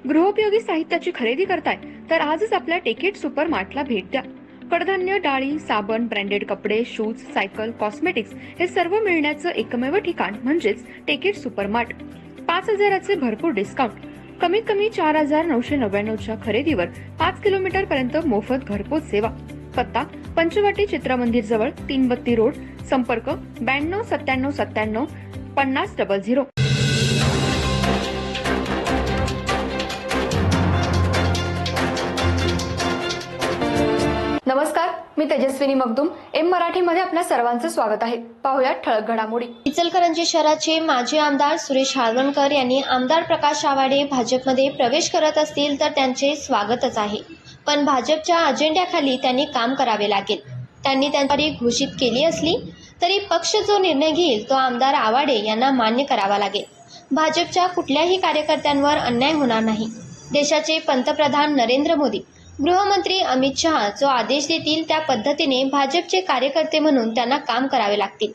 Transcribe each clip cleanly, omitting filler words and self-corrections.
गृहोपयोगी साहित्याची खरेदी करताय तर आजच आपल्या टेकेट सुपर मार्टला भेट द्या। कडधान्य, डाळी, साबण, ब्रँडेड कपडे, शूज, सायकल, कॉस्मेटिक्स हे सर्व मिळण्याचं एकमेव ठिकाण म्हणजेच टेकेट सुपर मार्ट। 5,000चे भरपूर डिस्काउंट, कमीत कमी 4,999च्या खरेदीवर 5 किलोमीटर पर्यंत मोफत घरपोच सेवा। पत्ता पंचवटी चित्रमंदिर जवळ, 332 रोड, संपर्क 92 97 97 50 00। नमस्कार, मी तेजस्विनी मगदूम। एम मराठीमध्ये आपल्या सर्वांचं स्वागत आहे। पाहूया ठळक घडामोडी। इचलकरंजी शहराचे माजी आमदार सुरेश हाळवणकर यांनी आमदार प्रकाश आवाडे भाजपमध्ये प्रवेश करत असतील तर त्यांचे स्वागतच आहे, पण भाजपच्या अजेंड्याखाली त्यांनी काम करावे लागेल। त्यांनी त्यांची घोषित केली असली तरी पक्ष जो निर्णय घेईल तो आमदार आवाडे यांना मान्य करावा लागेल। भाजपच्या कुठल्याही कार्यकर्त्यांवर अन्याय होणार नाही। देशाचे पंतप्रधान नरेंद्र मोदी, गृहमंत्री अमित शहा जो आदेश देतील त्या पद्धतीने भाजपचे कार्यकर्ते म्हणून त्यांना काम करावे लागतील।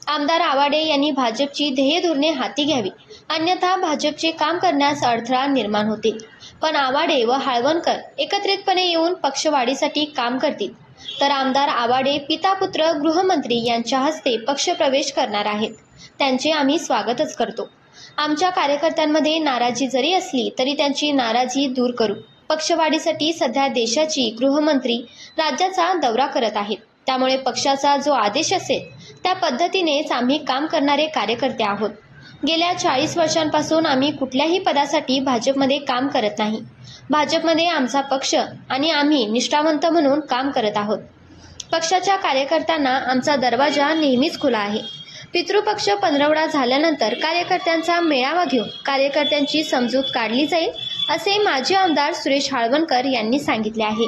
आमदार आवाडे यांनी भाजपची ध्येय धोरणे हाती घ्यावी, अन्यथा भाजपचे काम करण्यास अडथळा निर्माण होतील। पण आवाडे व हाळवणकर एकत्रितपणे येऊन पक्षवाढीसाठी काम करतील तर आमदार आवाडे पिता पुत्र गृहमंत्री यांच्या हस्ते पक्षप्रवेश करणार आहेत। त्यांचे आम्ही स्वागतच करतो। आमच्या कार्यकर्त्यांमध्ये नाराजी जरी असली तरी त्यांची नाराजी दूर करू। पक्षवाढीसाठी सध्या देशाची गृहमंत्री राज्याचा दौरा करत आहेत, त्यामुळे पक्षाचा जो आदेश असेल त्या पद्धतीनेच आम्ही काम करणारे कार्यकर्ते आहोत। गेल्या 40 वर्षांपासून आम्ही कुठल्याही पदासाठी भाजपमध्ये काम करत नाही। भाजपमध्ये आमचा पक्ष आणि आम्ही निष्ठावंत म्हणून काम करत आहोत। पक्षाच्या कार्यकर्त्यांना आमचा दरवाजा नेहमीच खुला आहे। पितृपक्ष पंधरवडा झाल्यानंतर कार्यकर्त्यांचा मेळावा घेऊन कार्यकर्त्यांची समजूत काढली जाईल, असे माजी आमदार सुरेश हाळवणकर यांनी सांगितले आहे।